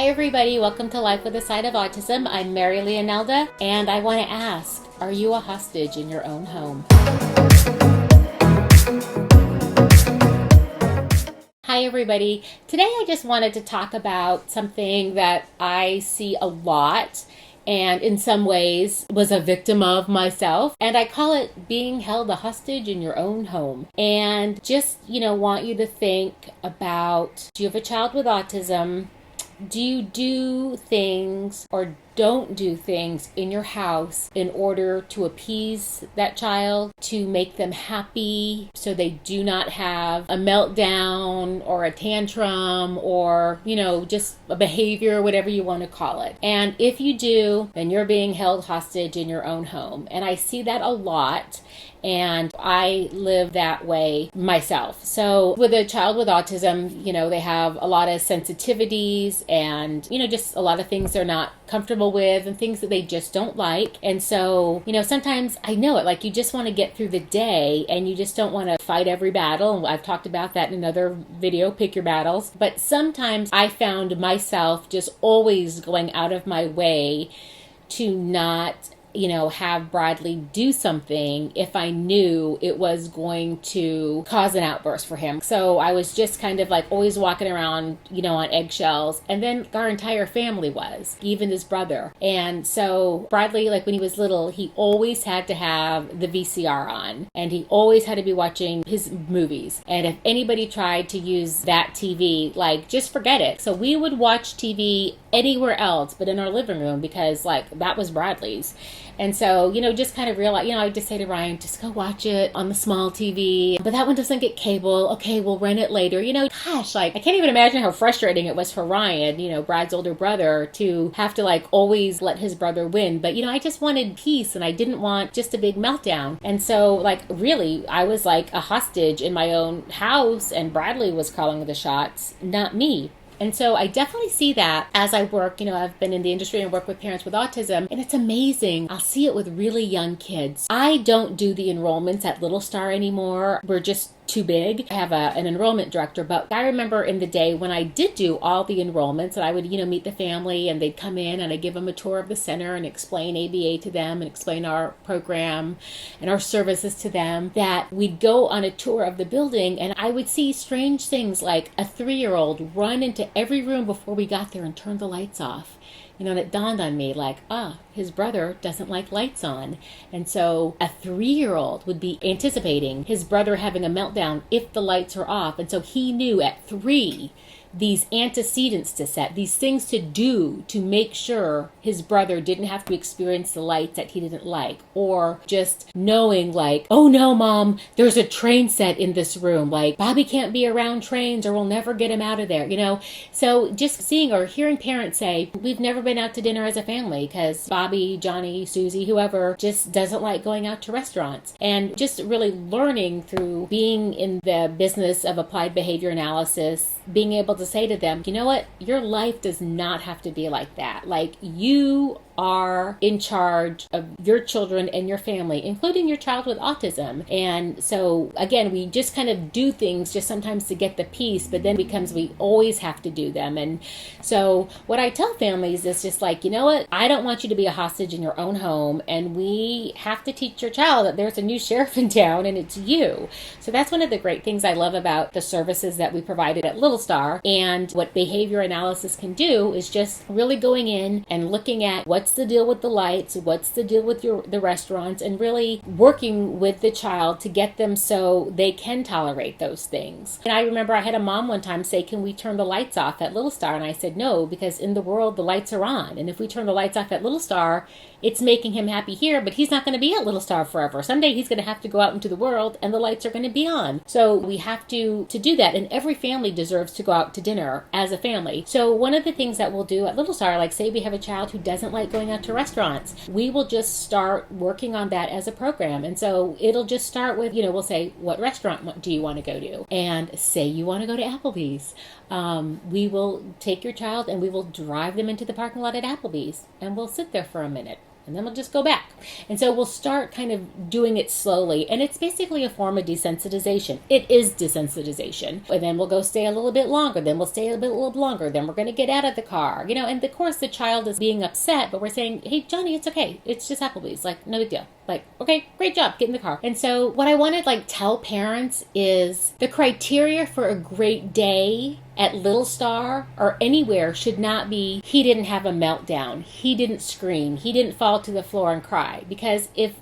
Hi everybody, welcome to Life with a Side of Autism. I'm Mary Leonelda, and I want to ask, are you a hostage in your own home? Hi everybody. Today I just wanted to talk about something that I see a lot and in some ways was a victim of myself, and I call it being held a hostage in your own home. And just, want you to think about, do you have a child with autism? Do you do things or don't do things in your house in order to appease that child, to make them happy so they do not have a meltdown or a tantrum or, just a behavior, whatever you want to call it? And if you do, then you're being held hostage in your own home. And I see that a lot. And I live that way myself. So with a child with autism, they have a lot of sensitivities and, just a lot of things they're not comfortable with and things that they just don't like. And so, sometimes I know it, like you just want to get through the day and you just don't want to fight every battle. And I've talked about that in another video, pick your battles. But sometimes I found myself just always going out of my way to not have Bradley do something if I knew it was going to cause an outburst for him. So I was just kind of like always walking around, on eggshells. And then our entire family was, even his brother. And so Bradley, like when he was little, he always had to have the VCR on and he always had to be watching his movies. And if anybody tried to use that TV, just forget it. So we would watch TV anywhere else but in our living room because that was Bradley's. And so, just kind of realize, I just say to Ryan, just go watch it on the small TV. But that one doesn't get cable. Okay, we'll rent it later. Gosh, I can't even imagine how frustrating it was for Ryan, Brad's older brother, to have to always let his brother win. But, I just wanted peace and I didn't want just a big meltdown. And so, really, I was like a hostage in my own house and Bradley was calling the shots, not me. And so I definitely see that as I work, I've been in the industry and work with parents with autism, and it's amazing. I'll see it with really young kids. I don't do the enrollments at Little Star anymore. We're just too big. I have an enrollment director, but I remember in the day when I did do all the enrollments and I would, meet the family and they'd come in and I'd give them a tour of the center and explain ABA to them and explain our program and our services to them, that we'd go on a tour of the building and I would see strange things like a 3-year-old run into every room before we got there and turn the lights off. And it dawned on me his brother doesn't like lights on. And so a 3-year-old would be anticipating his brother having a meltdown if the lights are off. And so he knew at 3 these antecedents to set, these things to do to make sure his brother didn't have to experience the lights that he didn't like, or just knowing oh no, Mom, there's a train set in this room. Bobby can't be around trains or we'll never get him out of there, So just seeing or hearing parents say, we've never been out to dinner as a family because Bobby, Johnny, Susie, whoever just doesn't like going out to restaurants. And just really learning through being in the business of applied behavior analysis, being able to say to them, you know what, your life does not have to be like that. You are in charge of your children and your family, including your child with autism. And so again, we just kind of do things just sometimes to get the peace, but then it becomes we always have to do them. And so what I tell families is just you know what, I don't want you to be a hostage in your own home, and we have to teach your child that there's a new sheriff in town and it's you. So that's one of the great things I love about the services that we provided at Little Star. And what behavior analysis can do is just really going in and looking at what's the deal with the lights, what's the deal with the restaurants, and really working with the child to get them so they can tolerate those things. And I remember I had a mom one time say, can we turn the lights off at Little Star? And I said, no, because in the world, the lights are on. And if we turn the lights off at Little Star, it's making him happy here, but he's not going to be at Little Star forever. Someday he's going to have to go out into the world and the lights are going to be on. So we have to do that. And every family deserves to go out to dinner as a family. So one of the things that we'll do at Little Star, say we have a child who doesn't like going out to restaurants, we will just start working on that as a program. And so it'll just start with, we'll say, what restaurant do you want to go to? And say you want to go to Applebee's. We will take your child and we will drive them into the parking lot at Applebee's and we'll sit there for a minute. and then we'll just go back. And so we'll start kind of doing it slowly. And it's basically a form of desensitization. It is desensitization. And then we'll go stay a little bit longer. Then we'll stay a little longer. Then we're going to get out of the car. And of course the child is being upset, but we're saying, hey, Johnny, it's okay. It's just Applebee's. Like, no big deal. Like, okay, great job. Get in the car. And so what I want to tell parents is the criteria for a great day at Little Star or anywhere should not be he didn't have a meltdown, he didn't scream, he didn't fall to the floor and cry. Because if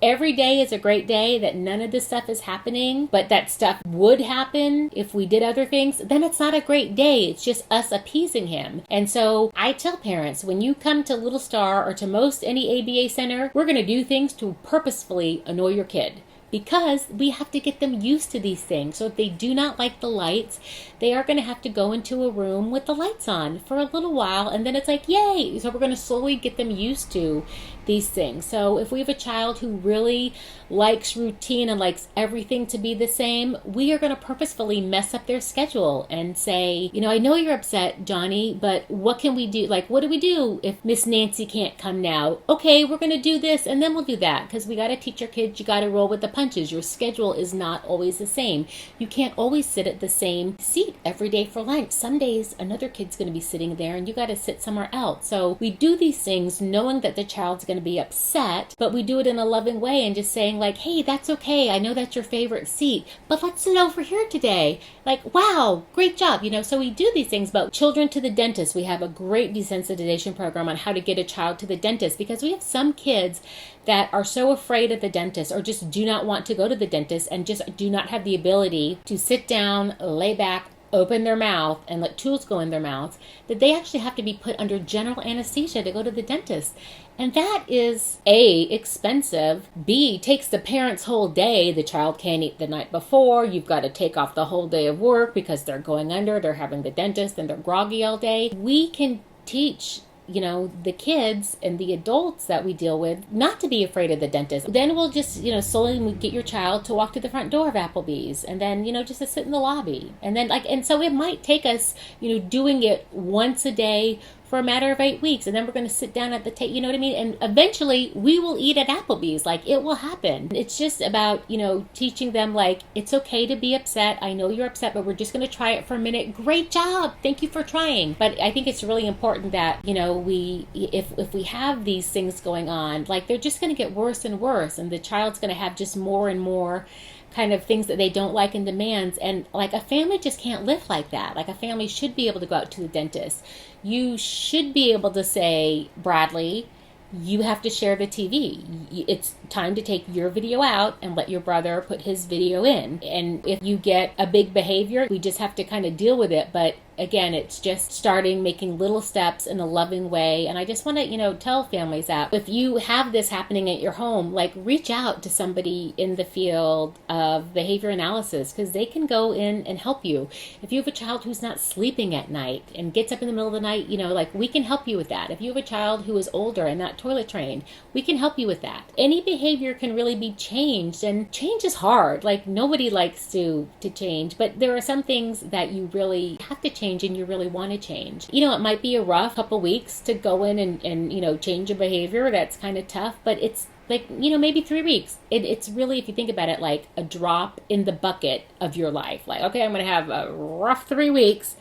every day is a great day, that none of this stuff is happening, but that stuff would happen if we did other things, then it's not a great day. It's just us appeasing him. And so I tell parents, when you come to Little Star or to most any ABA center, we're going to do things to purposefully annoy your kid, because we have to get them used to these things. So if they do not like the lights, they are going to have to go into a room with the lights on for a little while, and then it's like, yay! So we're going to slowly get them used to these things. So if we have a child who really likes routine and likes everything to be the same, we are going to purposefully mess up their schedule and say, I know you're upset, Johnny, but what can we do? Like, what do we do if Miss Nancy can't come now? Okay, we're going to do this, and then we'll do that, because we got to teach our kids, you got to roll with the punches. Your schedule is not always the same. You can't always sit at the same seat every day for lunch. Some days another kid's going to be sitting there and you got to sit somewhere else. So we do these things knowing that the child's going to be upset, but we do it in a loving way and just saying like, hey, that's okay. I know that's your favorite seat, but let's sit over here today. Like, wow, great job. So we do these things. But children to the dentist, we have a great desensitization program on how to get a child to the dentist, because we have some kids that are so afraid of the dentist or just do not want to go to the dentist and just do not have the ability to sit down, lay back, open their mouth and let tools go in their mouths, that they actually have to be put under general anesthesia to go to the dentist. And that is A, expensive, B, takes the parent's whole day. The child can't eat the night before. You've got to take off the whole day of work because they're going under, they're having the dentist, and they're groggy all day. We can teach the kids and the adults that we deal with not to be afraid of the dentist. Then we'll just, slowly get your child to walk to the front door of Applebee's, and then, just to sit in the lobby. And then and so it might take us, doing it once a day for a matter of 8 weeks, and then we're going to sit down at the table, you know what I mean? And eventually we will eat at Applebee's. Like, it will happen. It's just about, teaching them, like, it's okay to be upset. I know you're upset, but we're just going to try it for a minute. Great job. Thank you for trying. But I think it's really important that, if we have these things going on, like, they're just going to get worse and worse, and the child's going to have just more and more kind of things that they don't like and demands. And like, a family just can't live like that. Like, a family should be able to go out to the dentist. You should be able to say, Bradley, you have to share the TV. It's time to take your video out and let your brother put his video in. And if you get a big behavior, we just have to kind of deal with it. But again, it's just starting making little steps in a loving way. And I just want to, tell families that if you have this happening at your home, like, reach out to somebody in the field of behavior analysis, because they can go in and help you. If you have a child who's not sleeping at night and gets up in the middle of the night, we can help you with that. If you have a child who is older and not toilet trained, we can help you with that. Any behavior can really be changed, and change is hard. Like, nobody likes to change, but there are some things that you really have to change and you really want to change. It might be a rough couple weeks to go in and change a behavior. That's kind of tough, but it's like, maybe 3 weeks. It's really, if you think about it, like a drop in the bucket of your life. Like, okay, I'm going to have a rough 3 weeks.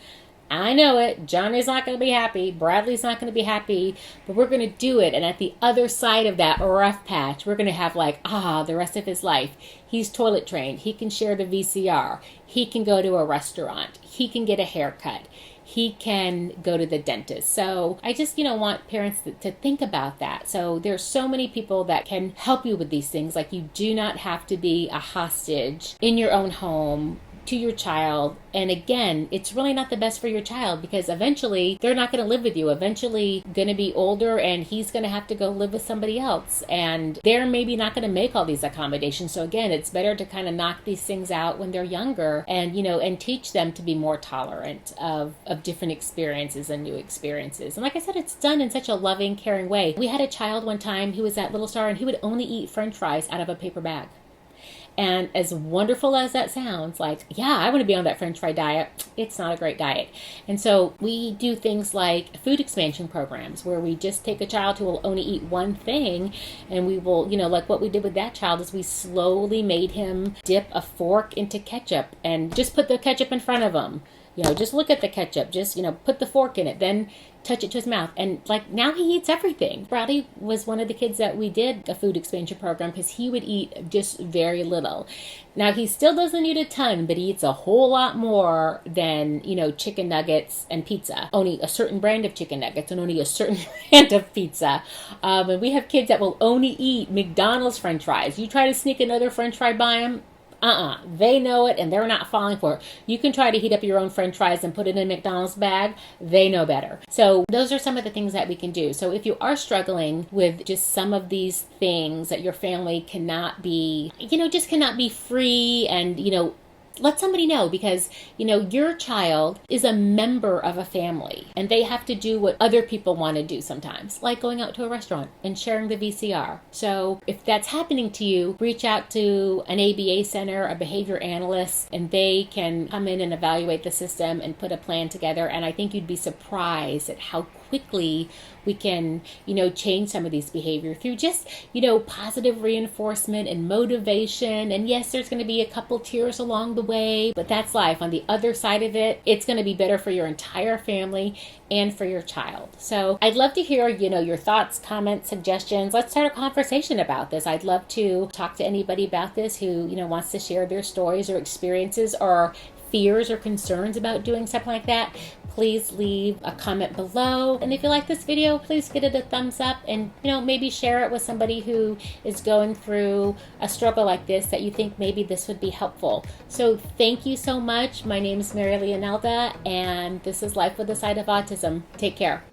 I know it. Johnny's not going to be happy. Bradley's not going to be happy, but we're going to do it. And at the other side of that rough patch, we're going to have the rest of his life. He's toilet trained. He can share the VCR. He can go to a restaurant. He can get a haircut. He can go to the dentist. So I just, want parents to think about that. So there's so many people that can help you with these things. Like, you do not have to be a hostage in your own home to your child. And again, it's really not the best for your child, because eventually they're not going to live with you. Eventually going to be older, and he's going to have to go live with somebody else, and they're maybe not going to make all these accommodations. So again, it's better to kind of knock these things out when they're younger, and and teach them to be more tolerant of different experiences and new experiences. And like I said, it's done in such a loving, caring way. We had a child one time who was at Little Star, and he would only eat French fries out of a paper bag. And as wonderful as that sounds, like, yeah, I want to be on that French fry diet, it's not a great diet. And so we do things like food expansion programs where we just take a child who will only eat one thing, and we will, like what we did with that child is we slowly made him dip a fork into ketchup and just put the ketchup in front of him. Just look at the ketchup, just, put the fork in it, then touch it to his mouth. And like now he eats everything. Bradley was one of the kids that we did a food expansion program because he would eat just very little. Now he still doesn't eat a ton, but he eats a whole lot more than, chicken nuggets and pizza. Only a certain brand of chicken nuggets and only a certain brand of pizza. And we have kids that will only eat McDonald's French fries. You try to sneak another French fry by them, they know it and they're not falling for it. You can try to heat up your own French fries and put it in a McDonald's bag. They know better. So those are some of the things that we can do. So if you are struggling with just some of these things that your family cannot be, just cannot be free and, let somebody know, because, your child is a member of a family and they have to do what other people want to do sometimes, like going out to a restaurant and sharing the VCR. So if that's happening to you, reach out to an ABA center, a behavior analyst, and they can come in and evaluate the system and put a plan together. And I think you'd be surprised at how quickly we can, change some of these behavior through just, positive reinforcement and motivation. And yes, there's going to be a couple tears along the way, but that's life. On the other side of it, it's going to be better for your entire family and for your child. So I'd love to hear, your thoughts, comments, suggestions. Let's start a conversation about this. I'd love to talk to anybody about this who, wants to share their stories or experiences or fears or concerns about doing something like that. Please leave a comment below. And if you like this video, please give it a thumbs up and, maybe share it with somebody who is going through a struggle like this that you think maybe this would be helpful. So thank you so much. My name is Mary Leonelda, and this is Life with a Side of Autism. Take care.